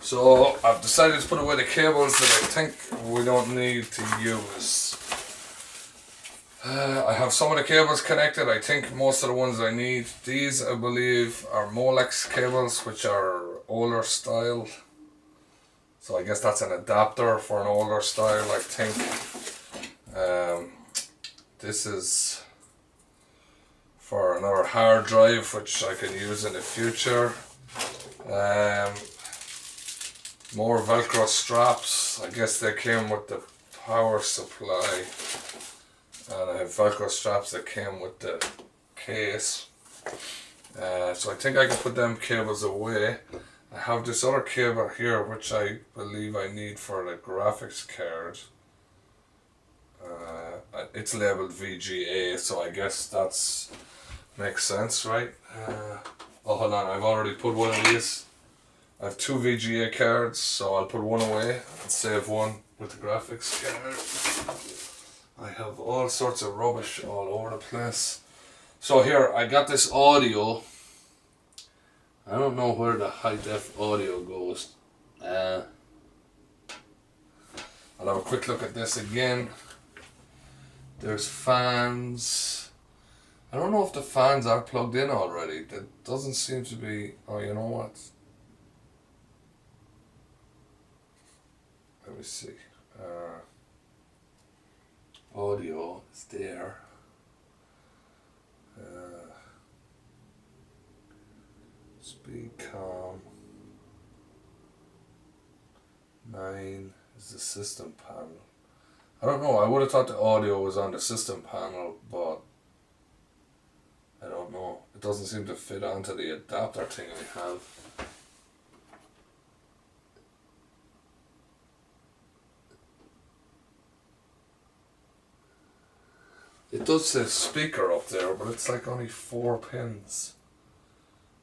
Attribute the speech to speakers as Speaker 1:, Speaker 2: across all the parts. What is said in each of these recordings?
Speaker 1: So I've decided to put away the cables that I think we don't need to use. I have some of the cables connected. I think most of the ones I need. These, I believe, are Molex cables, which are older style. So I guess that's an adapter for an older style, I think. This is for another hard drive, which I can use in the future. More Velcro straps. I guess they came with the power supply. And I have Velcro straps that came with the case. So I think I can put them cables away. I have this other cable here which I believe I need for the graphics card. It's labeled VGA, so I guess that's makes sense, right? Oh, hold on, I've already put one of these. I have two VGA cards, so I'll put one away and save one with the graphics card. I have all sorts of rubbish all over the place. So here, I got this audio. I don't know where the high def audio goes. I'll have a quick look at this again. There's fans. I don't know if the fans are plugged in already. That doesn't seem to be. Oh, you know what? Let me see. Audio is there. Speed calm. 9 is the system panel. I don't know, I would have thought the audio was on the system panel, but I don't know. It doesn't seem to fit onto the adapter thing I have. It does say speaker up there, but it's like only 4 pins.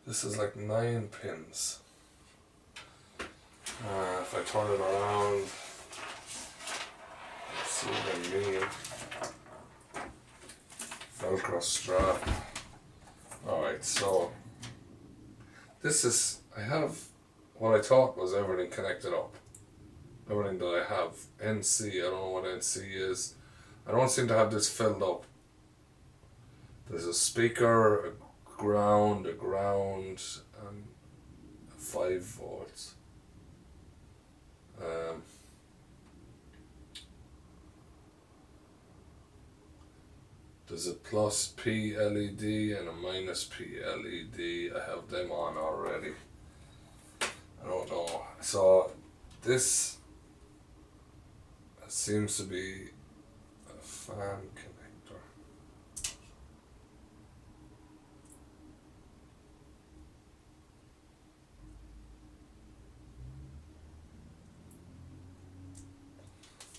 Speaker 1: This is like 9 pins. If I turn it around, let's see what I mean. Velcro strap. Alright, so this is, I have what I thought was everything connected up. Everything that I have. NC, I don't know what NC is. I don't seem to have this filled up. There's a speaker, a ground, and 5 volts. There's a plus P LED and a minus P LED. I have them on already. I don't know. So this seems to be a fan connector.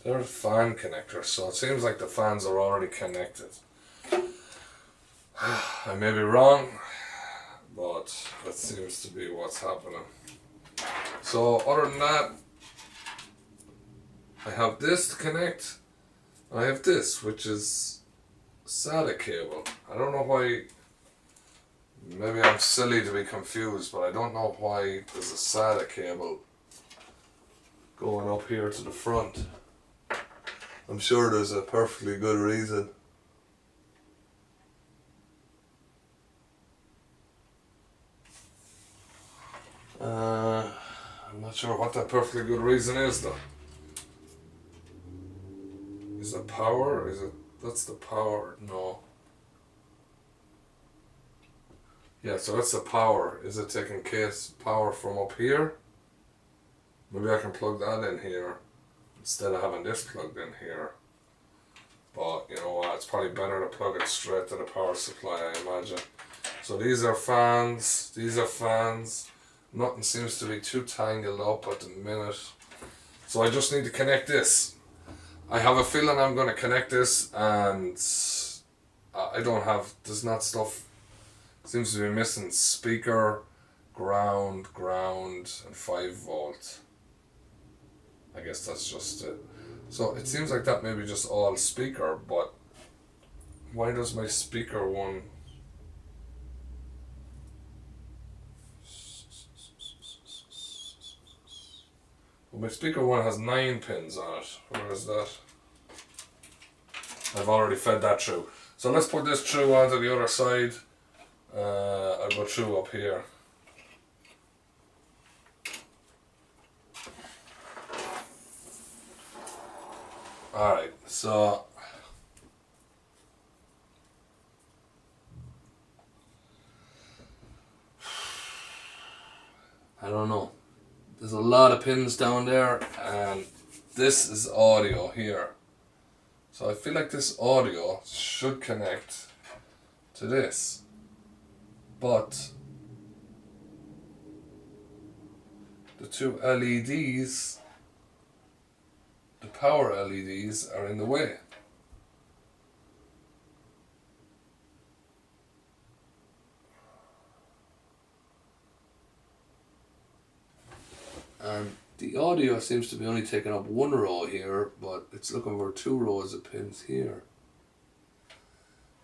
Speaker 1: There's fan connector, so it seems like the fans are already connected. I may be wrong, but that seems to be what's happening. So other than that, I have this to connect. I have this, which is SATA cable. I don't know why. Maybe I'm silly to be confused, but I don't know why there's a SATA cable going up here to the front. I'm sure there's a perfectly good reason. I'm not sure what that perfectly good reason is though. Is it power? Is it, that's the power? No. Yeah, so that's the power. Is it taking power from up here? Maybe I can plug that in here instead of having this plugged in here. But you know what, it's probably better to plug it straight to the power supply, I imagine. So these are fans, these are fans. Nothing seems to be too tangled up at the minute. So I just need to connect this. I have a feeling I'm going to connect this and I don't have, there's not stuff, seems to be missing speaker, ground, and 5 volt. I guess that's just it. So it seems like that may be just all speaker, but why does my speaker one... But my speaker one has 9 pins on it. Where is that? I've already fed that through. So let's put this through onto the other side. I'll go through up here. Alright, so I don't know. There's a lot of pins down there, and this is audio here. So I feel like this audio should connect to this. But the two LEDs, the power LEDs, are in the way. And the audio seems to be only taking up 1 row here, but it's looking for 2 rows of pins here.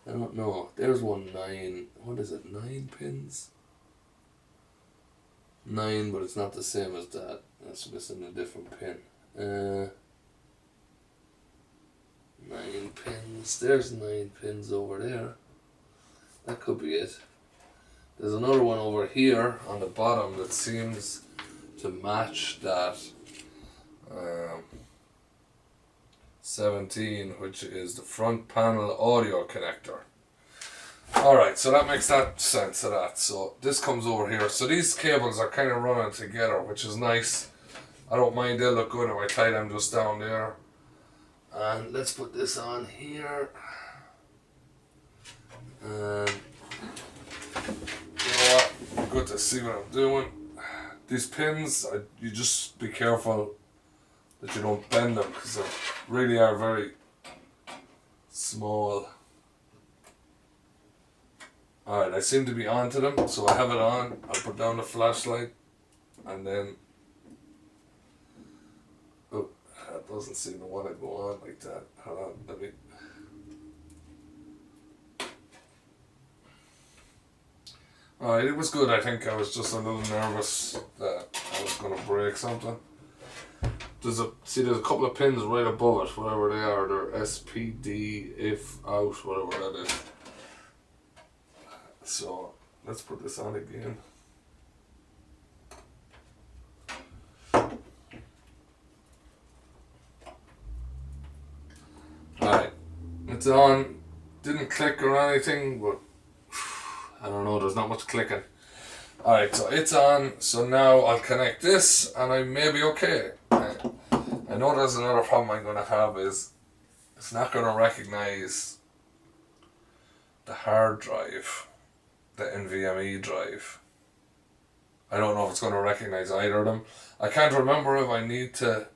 Speaker 1: I don't know. There's one 9. What is it? 9 pins? 9, but it's not the same as that. That's missing a different pin. 9 pins. There's 9 pins over there. That could be it. There's another one over here on the bottom that seems to match that 17, which is the front panel audio connector. Alright, so that makes that sense of that. So this comes over here. So these cables are kind of running together, which is nice. I don't mind, they'll look good if I tie them just down there. And let's put this on here. And you know what? Good to see what I'm doing. These pins, you just be careful that you don't bend them, because they really are very small. Alright, I seem to be onto them, so I have it on. I'll put down the flashlight, and then, oh, that doesn't seem to want to go on like that. Hold on, let me. Alright, it was good. I think I was just a little nervous that I was going to break something. There's a couple of pins right above it, whatever they are. They're SPD, if out, whatever that is. So let's put this on again. Alright, it's on. Didn't click or anything, but I don't know, there's not much clicking. Alright, so it's on, so now I'll connect this and I may be okay. I know there's another problem I'm going to have is it's not going to recognize the hard drive, the NVMe drive. I don't know if it's going to recognize either of them. I can't remember if I need to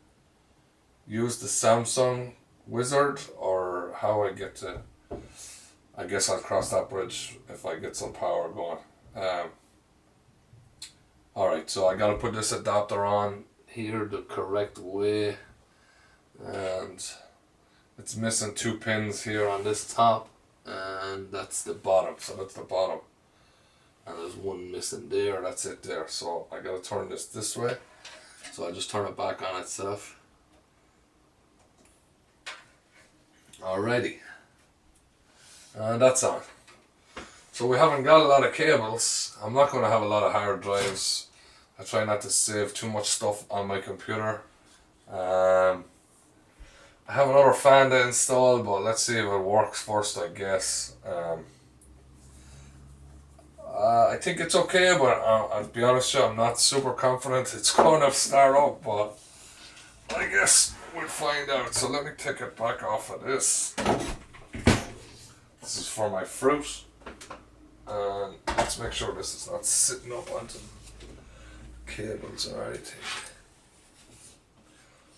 Speaker 1: use the Samsung wizard or how I get to. I guess I'll cross that bridge if I get some power going. Alright, so I gotta put this adapter on here the correct way, and it's missing 2 pins here on this top, and that's the bottom, so that's the bottom, and there's 1 missing there, that's it there. So I gotta turn this way, so I just turn it back on itself. Alrighty. And that's on. So we haven't got a lot of cables. I'm not going to have a lot of hard drives. I try not to save too much stuff on my computer. I have another fan to install, but let's see if it works first, I guess. I think it's okay, but I'll be honest with you, I'm not super confident it's going to start up, but I guess we'll find out. So let me take it back off of this. This is for my fruit, and let's make sure this is not sitting up onto cables or anything.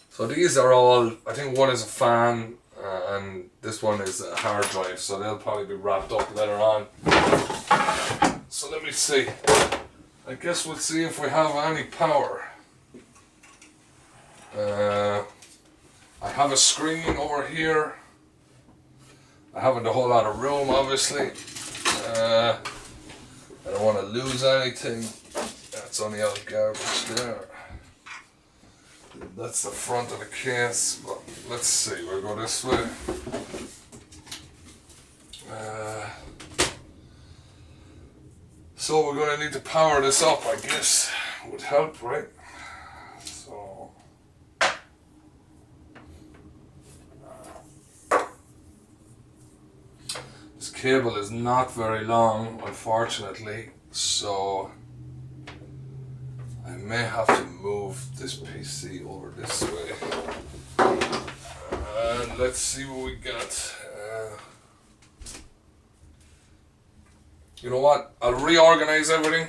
Speaker 1: So these are all, I think one is a fan, and this one is a hard drive, so they'll probably be wrapped up later on. So let me see. I guess we'll see if we have any power. I have a screen over here. I haven't a whole lot of room, obviously. I don't want to lose anything. That's only out of garbage there. That's the front of the case, but let's see, we'll go this way. So we're going to need to power this up, I guess, would help, right? So this cable is not very long, unfortunately, so I may have to move this PC over this way. And let's see what we got. You know what? I'll reorganize everything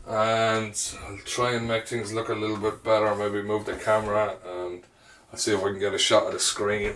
Speaker 1: and I'll try and make things look a little bit better. Maybe move the camera and I'll see if we can get a shot of the screen.